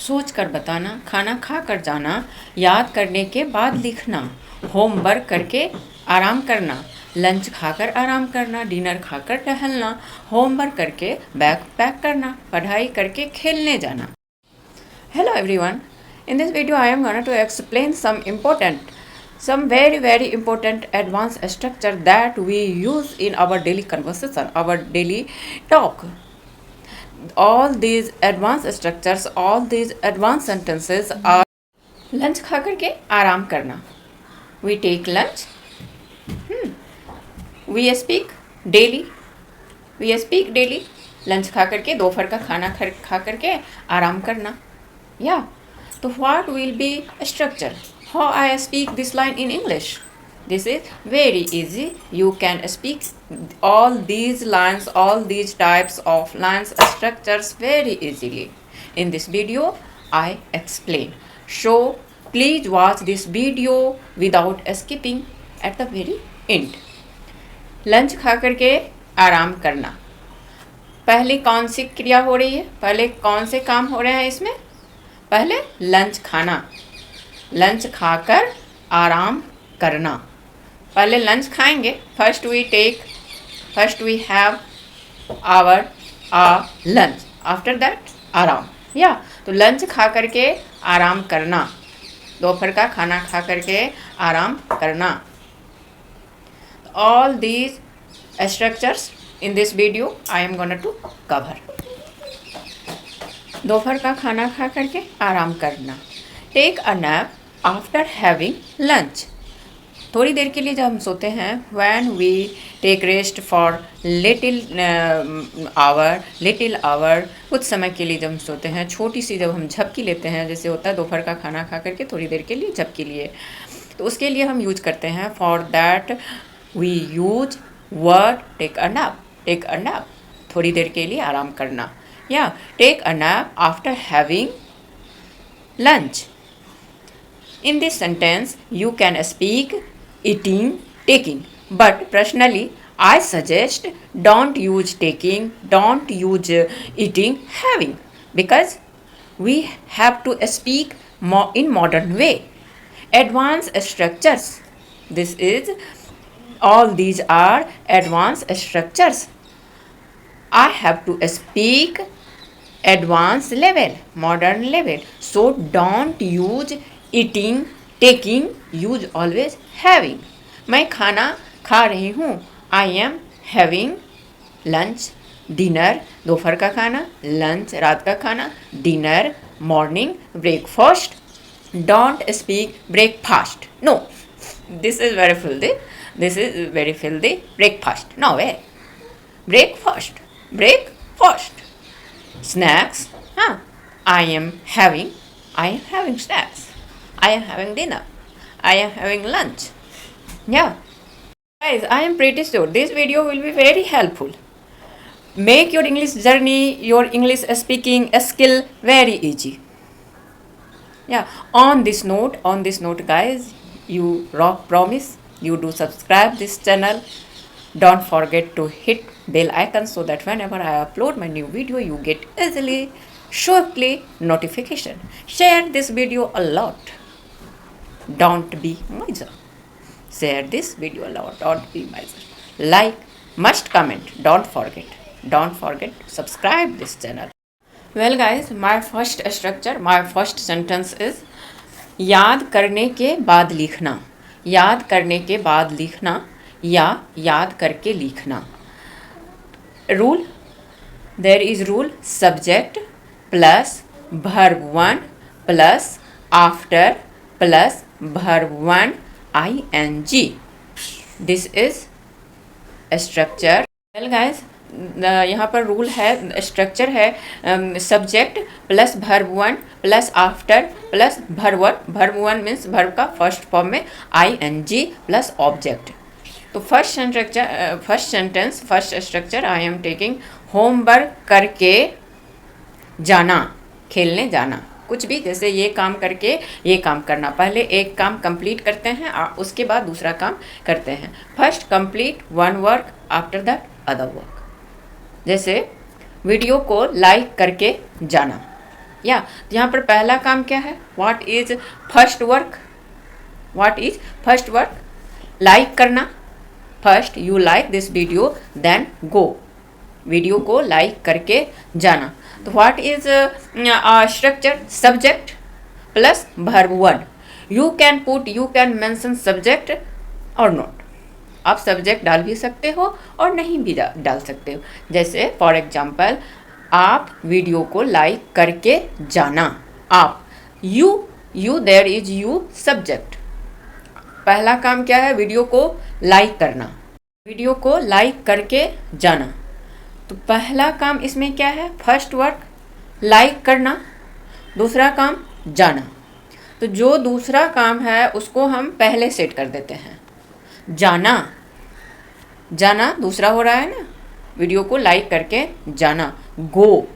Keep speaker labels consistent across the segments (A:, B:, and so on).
A: सोच कर बताना, खाना खा कर जाना, याद करने के बाद लिखना, होमवर्क करके आराम करना, लंच खाकर आराम करना, डिनर खाकर टहलना, होमवर्क करके बैग पैक करना, पढ़ाई करके खेलने जाना. Hello everyone. In this video I am going to explain some very important advanced structure that we use in our daily conversation, our daily talk. All these advanced structures, all these advanced sentences are lunch खा करके आराम करना. We take lunch. We speak daily. We speak daily. Lunch खा करके दोपहर का खाना खा करके आराम करना. Yeah. So what will be a structure? How I speak this line in English? This is very easy. You can speak all these lines, all these types of lines structures very easily. In this video, I explain. So please watch this video without skipping at the very end. Lunch खा करके आराम करना. पहले कौन सी क्रिया हो रही है? पहले कौन से काम हो रहे हैं इसमें? पहले लंच खाना, लंच खाकर आराम करना. पहले लंच खाएंगे. First we have our lunch, after that आराम. या तो लंच खा करके आराम करना, दोपहर का खाना खा करके आराम करना. All these structures in this video I am gonna to cover. दोपहर का खाना खा करके आराम करना. Take a nap after having lunch. थोड़ी देर के लिए जब हम सोते हैं, when we take rest for little hour, कुछ समय के लिए जब हम सोते हैं, छोटी सी जब हम झपकी लेते हैं, जैसे होता है दोपहर का खाना खा करके थोड़ी देर के लिए झपकी लिए, तो उसके लिए हम यूज करते हैं. For that we use word take a nap. थोड़ी देर के लिए आराम करना. Yeah, take a nap after having lunch. In this sentence, you can speak eating, taking. But personally, I suggest don't use taking, don't use eating, having. Because we have to speak more in modern way. Advanced structures. All these are advanced structures. I have to speak advanced level, modern level. So don't use eating, taking, use always having. मैं खाना खा रही हूँ. I am having lunch, dinner, दोपहर का खाना, lunch, रात का खाना, dinner, morning, breakfast. Don't speak breakfast. No, this is very filthy. Breakfast. No way. Breakfast. Snacks. I am having snacks. I am having dinner. I am having lunch. Yeah. Guys, I am pretty sure this video will be very helpful. Make your English journey, your English speaking skill very easy. Yeah. On this note, guys, you rock. Promise you do subscribe this channel. Don't forget to hit bell icon so that whenever I upload my new video, you get swiftly notification. Share this video a lot. Don't be miser. Share this video a lot. Don't be miser. Like, must comment. Don't forget to subscribe this channel. Well guys, my first sentence is याद करने के बाद लिखना. याद करने के बाद लिखना या याद करके लिखना. Rule, there is rule. Subject plus verb 1 plus after plus verb 1 ing. This is structure. Well guys, यहाँ पर रूल है, स्ट्रक्चर है subject plus verb 1 plus after plus verb 1 means verb का फर्स्ट फॉर्म में ing प्लस ऑब्जेक्ट. तो first structure I am taking homework करके जाना, खेलने जाना. कुछ भी, जैसे ये काम करके ये काम करना. पहले एक काम कंप्लीट करते हैं, उसके बाद दूसरा काम करते हैं. First complete one work, after that other work. जैसे वीडियो को लाइक करके जाना. या तो यहाँ पर पहला काम क्या है, what is first work, what is first work, like करना। First you like this video then go, video को लाइक करके जाना। तो what is structure, subject plus verb one. You can mention subject और नॉट, आप सब्जेक्ट डाल भी सकते हो और नहीं भी डाल सकते हो। जैसे फॉर एग्जाम्पल, आप वीडियो को लाइक करके जाना, आप, you there is you subject. पहला काम क्या है, वीडियो को लाइक करना, वीडियो को लाइक करके जाना। तो पहला काम इसमें क्या है, फर्स्ट वर्क लाइक करना, दूसरा काम जाना। तो जो दूसरा काम है उसको हम पहले सेट कर देते हैं, जाना, जाना दूसरा हो रहा है ना, वीडियो को लाइक करके जाना, गो।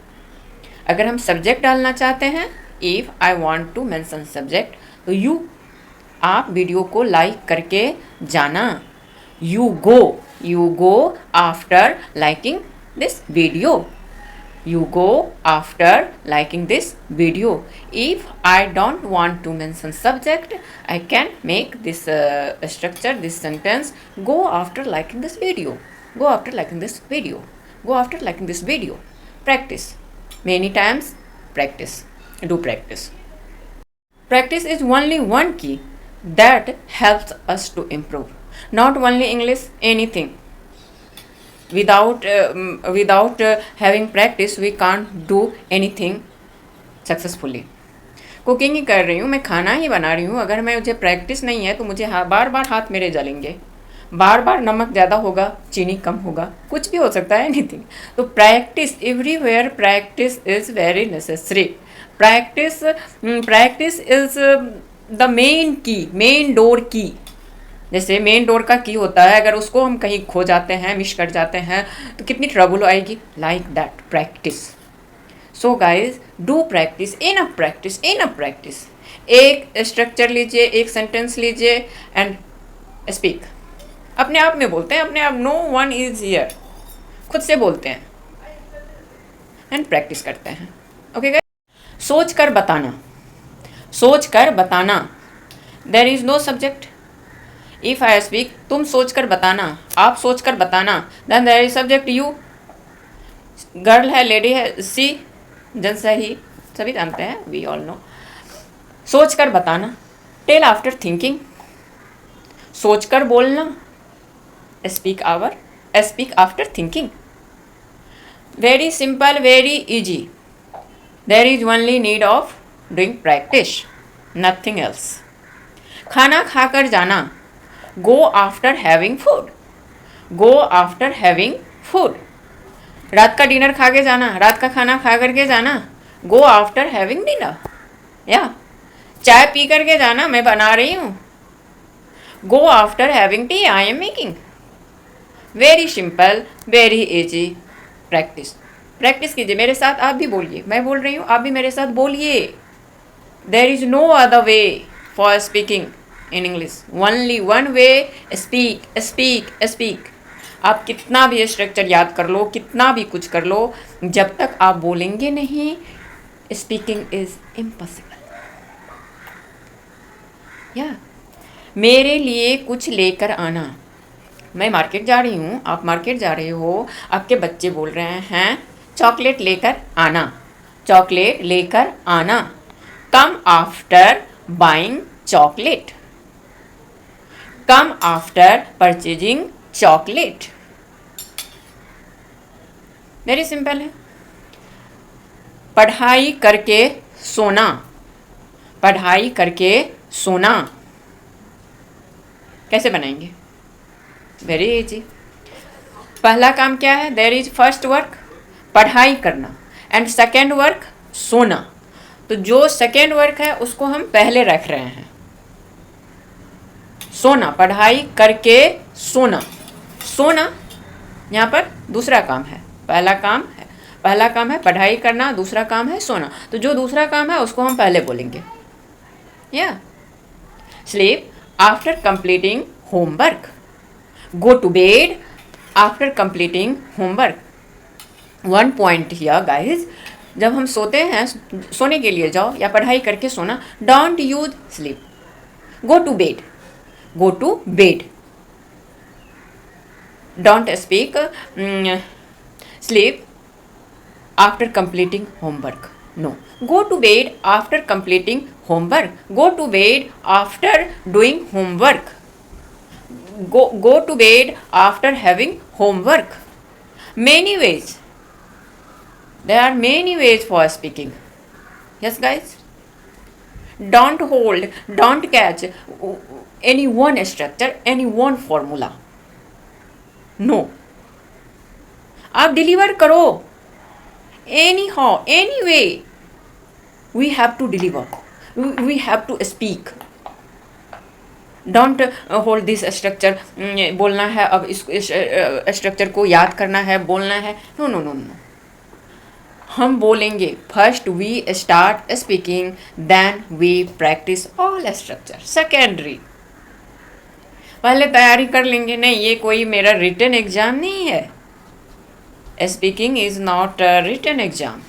A: अगर हम सब्जेक्ट डालना चाहते हैं, if I want to mention subject, तो यू, आप वीडियो को लाइक करके जाना, you go after liking this video, you go after liking this video. If I don't want to mention subject, I can make this structure, this sentence, go after liking this video, go after liking this video, go after liking this video. Practice many times, practice, do practice. Practice is only one key that helps us to improve, not only English, anything. Without having practice we can't do anything successfully. Cooking ही कर रही हूँ मैं, खाना ही बना रही हूँ, अगर मुझे प्रैक्टिस नहीं है तो मुझे बार बार हाथ मेरे जलेंगे, बार बार नमक ज़्यादा होगा, चीनी कम होगा, कुछ भी हो सकता है, एनीथिंग। तो practice, everywhere practice is very necessary. Practice is the main की, मेन डोर की। जैसे मेन डोर का की होता है, अगर उसको हम कहीं खो जाते हैं, मिस कर जाते हैं, तो कितनी ट्रबल आएगी। Like that practice. So guys, do practice, enough practice, enough practice. एक स्ट्रक्चर लीजिए, एक सेंटेंस लीजिए एंड स्पीक। अपने आप में बोलते हैं, अपने आप, नो वन इज हियर, खुद से बोलते हैं एंड प्रैक्टिस करते हैं। ओके गाइज, सोच कर बताना, सोच कर बताना। There is no subject. If I speak, तुम सोच कर बताना, आप सोच कर बताना, then there is subject you. Girl है, लेडी है, सी, जेंट्स है, ही, सभी जानते हैं, वी ऑल नो। सोच कर बताना, टेल आफ्टर थिंकिंग, सोच कर बोलना, speak after thinking. Very simple, very easy. There is only need of doing practice, nothing else. खाना खाकर जाना, go after having food, go after having food। रात का डिनर खा के जाना, रात का खाना खा करके जाना, go after having dinner। या चाय पी करके जाना, मैं बना रही हूँ, go after having tea I am making। Very simple, very easy. Practice, practice कीजिए मेरे साथ, आप भी बोलिए, मैं बोल रही हूँ, आप भी मेरे साथ बोलिए। There is no other way for speaking in English, only one way, speak speak speak. आप कितना भी स्ट्रक्चर याद कर लो, कितना भी कुछ कर लो, जब तक आप बोलेंगे नहीं, स्पीकिंग इज इम्पॉसिबल। या मेरे लिए कुछ लेकर आना, मैं मार्केट जा रही हूँ, आप मार्केट जा रहे हो, आपके बच्चे बोल रहे हैं चॉकलेट लेकर आना, चॉकलेट लेकर आना। Come after buying chocolate, come after purchasing chocolate. Very simple है। पढ़ाई करके सोना, पढ़ाई करके सोना। कैसे बनाएंगे? Very easy. पहला काम क्या है? देयर इज फर्स्ट वर्क, पढ़ाई करना, एंड सेकेंड वर्क सोना। तो जो सेकेंड वर्क है उसको हम पहले रख रहे हैं, सोना, पढ़ाई करके सोना। सोना यहाँ पर दूसरा काम है, पहला काम है पढ़ाई करना, दूसरा काम है सोना। तो जो दूसरा काम है उसको हम पहले बोलेंगे। या sleep after completing homework, go to bed after completing homework। One point here guys, जब हम सोते हैं, सोने के लिए जाओ या पढ़ाई करके सोना, don't use sleep, go to bed, go to bed, don't speak sleep after completing homework. No. Go to bed after completing homework. Go to bed after doing homework. Go to bed after having homework. Many ways. There are many ways for speaking. Yes, guys? Don't hold, don't catch any one structure, any one formula. No. आप deliver करो, anyhow, anyway, we have to deliver, we have to speak. Don't hold this structure, बोलना है अब इस structure को याद करना है, बोलना है. नो नो नो नो, हम बोलेंगे. First we start speaking, then we practice all structure. Secondary, पहले तैयारी कर लेंगे. नहीं, ये कोई मेरा रिटन एग्जाम नहीं है. Speaking is not written exam.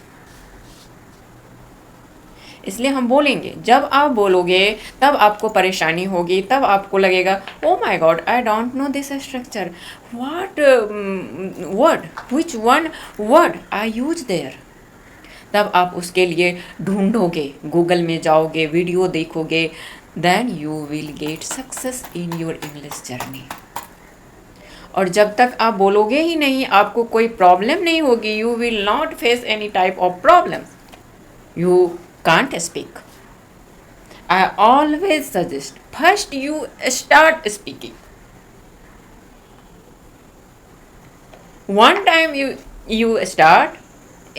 A: इसलिए हम बोलेंगे. जब आप बोलोगे तब आपको परेशानी होगी, तब आपको लगेगा oh my God, I don't know this structure, what word, which one word I use their. तब आप उसके लिए ढूंढोगे, गूगल में जाओगे, वीडियो देखोगे, then you will get success in your English journey. और जब तक आप बोलोगे ही नहीं, आपको कोई प्रॉब्लम नहीं होगी. You will not face any type of problem. You can't speak. I always suggest first you start speaking. One time you start,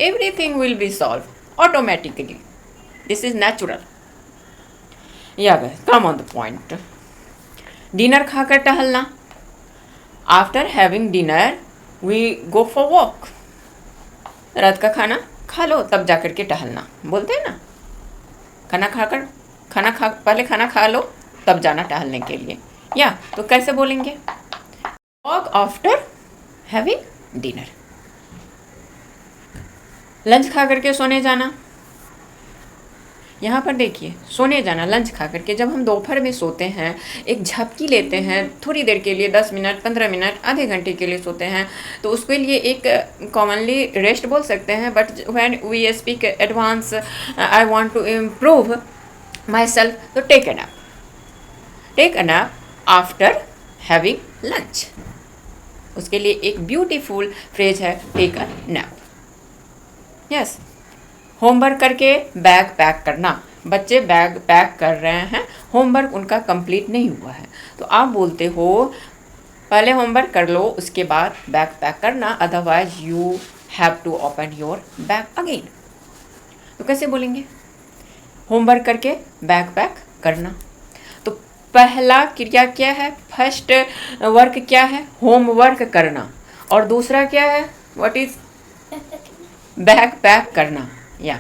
A: everything will be solved automatically. This is natural. Yeah guys, come on the point. Dinner खाकर टहलना. After having dinner we go for walk. रात का खाना खा लो तब जाकर के टहलना, बोलते हैं ना. पहले खाना खा लो तब जाना टहलने के लिए. या तो कैसे बोलेंगे? Walk after having dinner. Lunch खा करके सोने जाना. यहाँ पर देखिए, सोने जाना, लंच खा करके. जब हम दोपहर में सोते हैं, एक झपकी लेते हैं थोड़ी देर के लिए, 10 मिनट, 15 मिनट, आधे घंटे के लिए सोते हैं, तो उसके लिए एक कॉमनली रेस्ट बोल सकते हैं. But when we speak advance, I want to improve myself, तो take a nap. Take a nap after having lunch. उसके लिए एक ब्यूटीफुल फ्रेज है, take a nap. Yes. Homework करके बैग पैक करना. बच्चे बैग पैक कर रहे हैं, होमवर्क उनका कंप्लीट नहीं हुआ है, तो आप बोलते हो पहले होमवर्क कर लो, उसके बाद बैग पैक करना, otherwise you have to open your bag again. तो कैसे बोलेंगे? होमवर्क करके बैग पैक करना. तो पहला क्रिया क्या है? फर्स्ट वर्क क्या है? होमवर्क करना. और दूसरा क्या है? What is? बैग पैक करना. या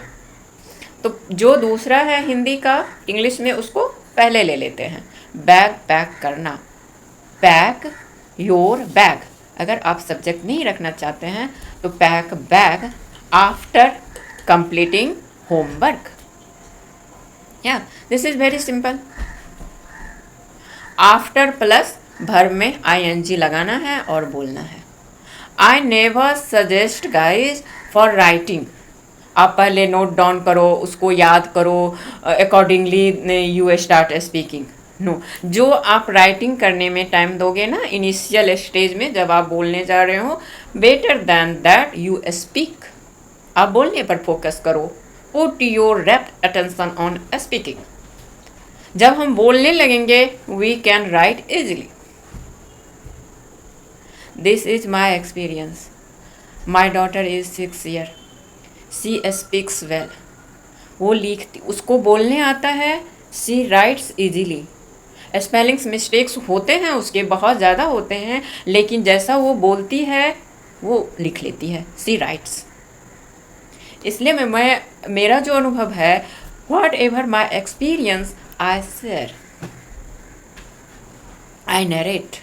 A: तो जो दूसरा है हिंदी का, इंग्लिश में उसको पहले ले लेते हैं. बैग पैक करना. Pack your bag. अगर आप सब्जेक्ट नहीं रखना चाहते हैं तो pack bag after completing homework. या this is very simple. After plus verb में ing लगाना है और बोलना है. I never suggest guys for writing. आप पहले नोट डाउन करो, उसको याद करो, accordingly you start speaking. No, जो आप राइटिंग करने में टाइम दोगे ना, इनिशियल स्टेज में जब आप बोलने जा रहे हो, better than that you speak. आप बोलने पर फोकस करो. Put your rapt attention on speaking. जब हम बोलने लगेंगे, we can write easily. This is my experience. My daughter is 6 years. She speaks well. वो लिखती, उसको बोलने आता है. She writes easily. Spellings mistakes होते हैं उसके, बहुत ज़्यादा होते हैं, लेकिन जैसा वो बोलती है वो लिख लेती है. She writes. इसलिए मेरा जो अनुभव है, whatever my experience, I share, I narrate.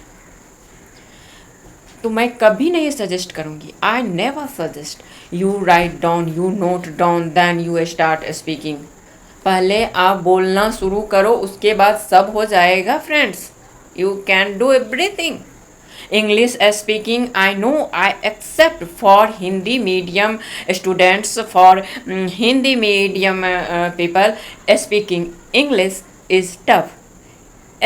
A: तो मैं कभी नहीं सजेस्ट करूँगी, I never suggest you write down, you note down, then you start speaking. पहले आप बोलना शुरू करो, उसके बाद सब हो जाएगा friends. You can do everything. English speaking, I know, I accept for Hindi medium students, for Hindi medium people, speaking English is tough.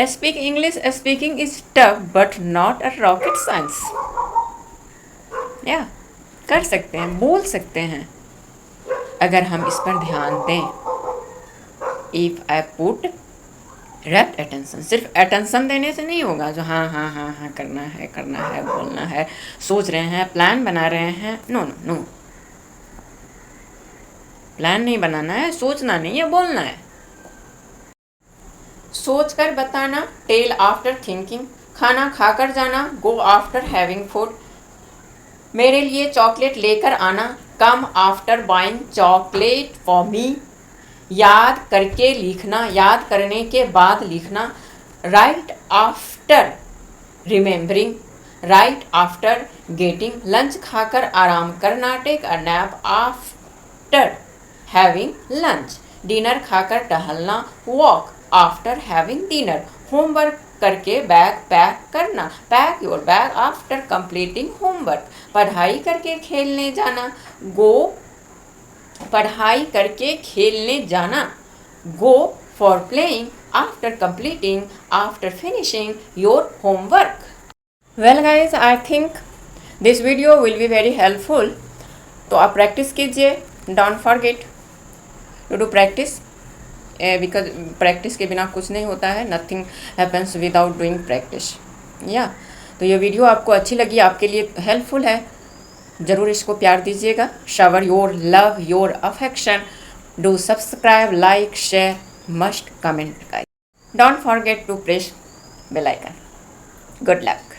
A: Speaking is tough, but not a rocket science. Yeah, कर सकते हैं, बोल सकते हैं, अगर हम इस पर ध्यान दें। If I put wrapped attention, सिर्फ अटेंशन देने से नहीं होगा, जो हाँ हाँ हाँ हाँ करना है बोलना है, सोच रहे हैं, प्लान बना रहे हैं, नो नो नो, प्लान नहीं बनाना है, सोचना नहीं है, बोलना है। सोच कर बताना, टेल आफ्टर थिंकिंग, खाना खाकर जाना, गो आफ्टर हैविंग फूड, मेरे लिए चॉकलेट लेकर आना, come after buying chocolate for me, याद करके लिखना, याद करने के बाद लिखना, write after remembering, write after getting, lunch खाकर आराम करना, take a nap after having lunch, dinner खाकर टहलना, walk after having dinner, homework करके बैग पैक करना, pack your bag after completing homework, पढ़ाई करके खेलने जाना, गो पढ़ाई करके खेलने जाना, go for playing after completing, after finishing your homework. Well guys, I think this video will be very helpful. तो आप प्रैक्टिस कीजिए, don't forget to do practice, because practice के बिना कुछ नहीं होता है, nothing happens without doing practice. या तो ये वीडियो आपको अच्छी लगी, आपके लिए हेल्पफुल है, ज़रूर इसको प्यार दीजिएगा। Shower your love, your affection, do subscribe, like, share, must comment guys, don't forget to press bell icon. Good luck.